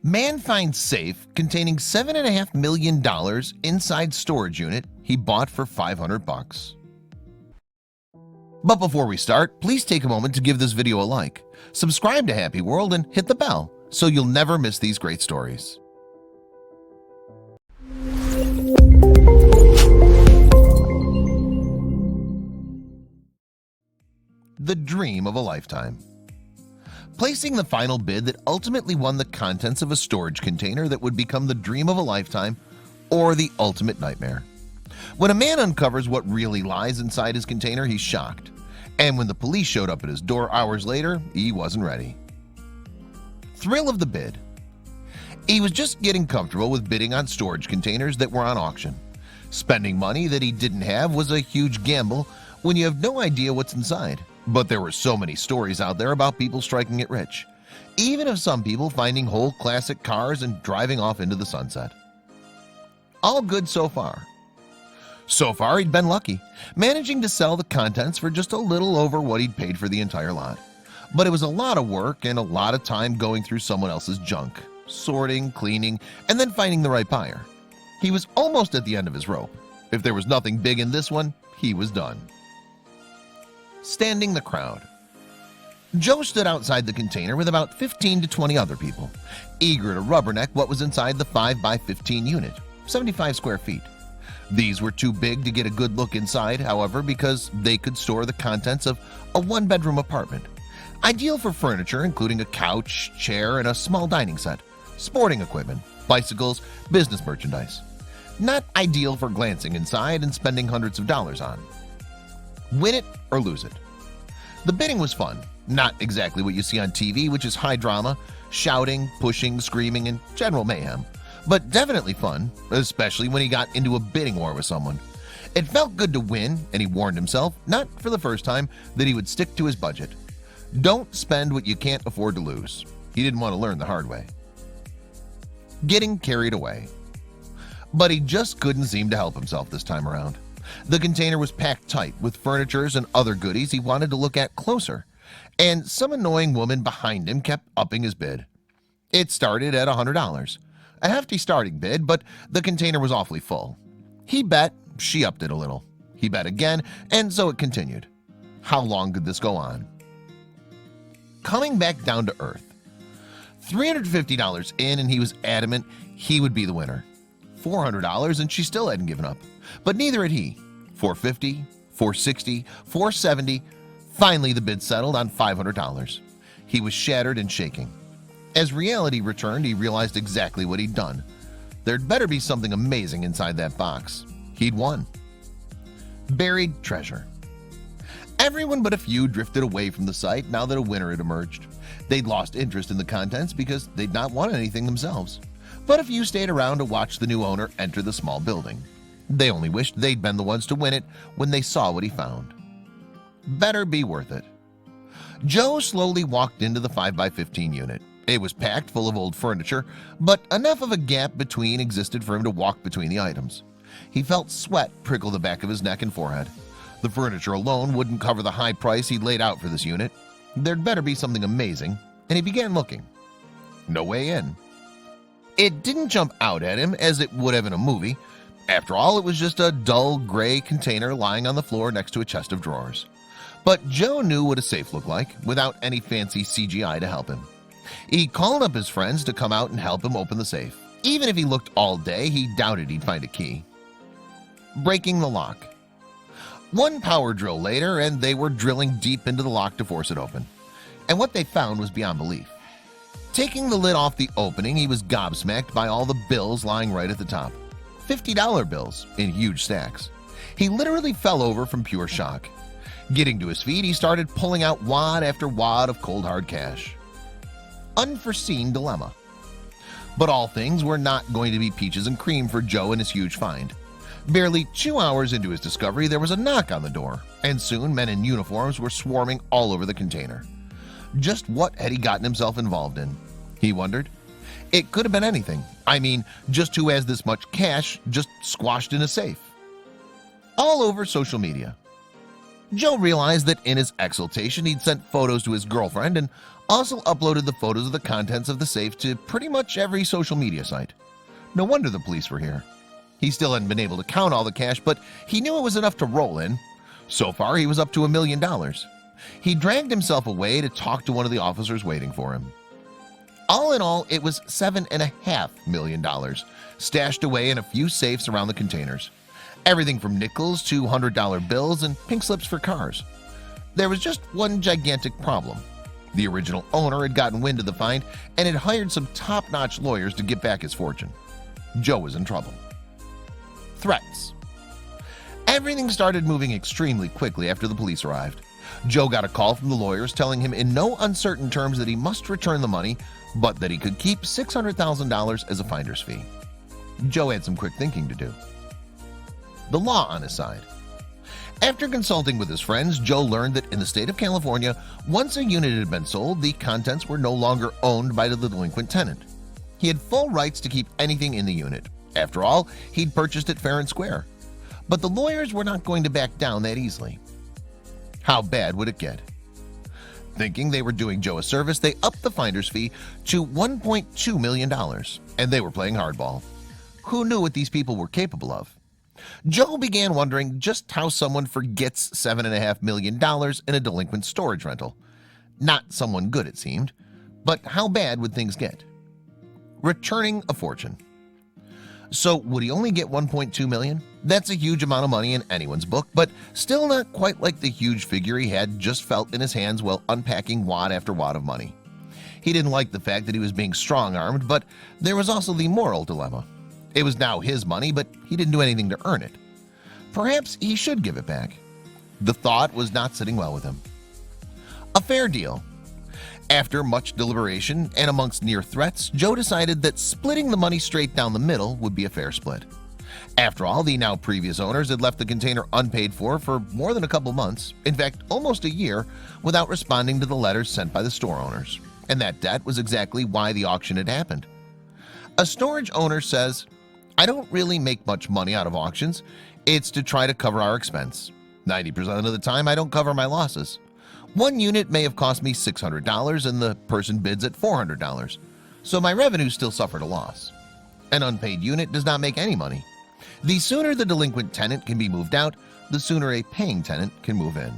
Man finds safe containing $7.5 million inside storage unit he bought for 500 bucks. But before we start, please take a moment to give this video a like, subscribe to Happy World, and hit the bell so you'll never miss these great stories. The dream of a lifetime. Placing the final bid that ultimately won the contents of a storage container that would become the dream of a lifetime or the ultimate nightmare. When a man uncovers what really lies inside his container, he's shocked. And when the police showed up at his door hours later, he wasn't ready. Thrill of the bid. He was just getting comfortable with bidding on storage containers that were on auction. Spending money that he didn't have was a huge gamble when you have no idea what's inside. But there were so many stories out there about people striking it rich, even of some people finding whole classic cars and driving off into the sunset. All good so far. So far he'd been lucky, managing to sell the contents for just a little over what he'd paid for the entire lot. But it was a lot of work and a lot of time going through someone else's junk, sorting, cleaning, and then finding the right buyer. He was almost at the end of his rope. If there was nothing big in this one, he was done. Standing the crowd. Joe stood outside the container with about 15 to 20 other people, eager to rubberneck what was inside the 5x15 unit, 75 square feet. These were too big to get a good look inside, however, because they could store the contents of a one-bedroom apartment, ideal for furniture including a couch, chair, and a small dining set, sporting equipment, bicycles, business merchandise. Not ideal for glancing inside and spending hundreds of dollars on. Win it or lose it. The bidding was fun, not exactly what you see on TV, which is high drama, shouting, pushing, screaming, and general mayhem, but definitely fun, especially when he got into a bidding war with someone. It felt good to win, and he warned himself, not for the first time, that he would stick to his budget. Don't spend what you can't afford to lose. He didn't want to learn the hard way. Getting carried away. But he just couldn't seem to help himself this time around. The container was packed tight with furnitures and other goodies he wanted to look at closer, and some annoying woman behind him kept upping his bid. It started at $100, a hefty starting bid, but the container was awfully full. He bet, she upped it a little. He bet again, and so it continued. How long could this go on? Coming back down to earth. $350 in, and he was adamant he would be the winner. $400, and she still hadn't given up. But neither had he. $450, $460, $470. Finally, the bid settled on $500. He was shattered and shaking. As reality returned, he realized exactly what he'd done. There'd better be something amazing inside that box. He'd won. Buried treasure. Everyone but a few drifted away from the site now that a winner had emerged. They'd lost interest in the contents because they'd not won anything themselves. But a few stayed around to watch the new owner enter the small building. They only wished they'd been the ones to win it when they saw what he found. Better be worth it. Joe slowly walked into the 5x15 unit. It was packed full of old furniture, but enough of a gap between existed for him to walk between the items. He felt sweat prickle the back of his neck and forehead. The furniture alone wouldn't cover the high price he'd laid out for this unit. There'd better be something amazing, and he began looking. No way in. It didn't jump out at him as it would have in a movie. After all, it was just a dull gray container lying on the floor next to a chest of drawers. But Joe knew what a safe looked like without any fancy CGI to help him. He called up his friends to come out and help him open the safe. Even if he looked all day, he doubted he'd find a key. Breaking the lock. One power drill later, and they were drilling deep into the lock to force it open. And what they found was beyond belief. Taking the lid off the opening, he was gobsmacked by all the bills lying right at the top. $50 bills in huge stacks. He literally fell over from pure shock. Getting to his feet, he started pulling out wad after wad of cold hard cash. Unforeseen dilemma. But all things were not going to be peaches and cream for Joe and his huge find. Barely 2 hours into his discovery, there was a knock on the door, and soon men in uniforms were swarming all over the container. Just what had he gotten himself involved in? He wondered. It could have been anything. I mean, just who has this much cash just squashed in a safe? All over social media. Joe realized that in his exultation he'd sent photos to his girlfriend and also uploaded the photos of the contents of the safe to pretty much every social media site. No wonder the police were here. He still hadn't been able to count all the cash, but he knew it was enough to roll in. So far he was up to $1 million. He dragged himself away to talk to one of the officers waiting for him. All in all, it was $7.5 million stashed away in a few safes around the containers. Everything from nickels to $100 bills and pink slips for cars. There was just one gigantic problem. The original owner had gotten wind of the find and had hired some top-notch lawyers to get back his fortune. Joe was in trouble. Threats. Everything started moving extremely quickly after the police arrived. Joe got a call from the lawyers telling him in no uncertain terms that he must return the money, but that he could keep $600,000 as a finder's fee. Joe had some quick thinking to do. The law on his side. After consulting with his friends, Joe learned that in the state of California, once a unit had been sold, the contents were no longer owned by the delinquent tenant. He had full rights to keep anything in the unit. After all, he'd purchased it fair and square. But the lawyers were not going to back down that easily. How bad would it get? Thinking they were doing Joe a service, they upped the finder's fee to $1.2 million, and they were playing hardball. Who knew what these people were capable of? Joe began wondering just how someone forgets $7.5 million in a delinquent storage rental. Not someone good, it seemed, but how bad would things get? Returning a fortune. So would he only get $1.2 million? That's a huge amount of money in anyone's book, but still not quite like the huge figure he had just felt in his hands while unpacking wad after wad of money. He didn't like the fact that he was being strong-armed, but there was also the moral dilemma. It was now his money, but he didn't do anything to earn it. Perhaps he should give it back. The thought was not sitting well with him. A fair deal. After much deliberation and amongst near threats, Joe decided that splitting the money straight down the middle would be a fair split. After all, the now previous owners had left the container unpaid for more than a couple months, in fact almost a year, without responding to the letters sent by the store owners. And that debt was exactly why the auction had happened. A storage owner says, "I don't really make much money out of auctions. It's to try to cover our expense. 90% of the time I don't cover my losses. One unit may have cost me $600 and the person bids at $400, so my revenue still suffered a loss. An unpaid unit does not make any money. The sooner the delinquent tenant can be moved out, the sooner a paying tenant can move in."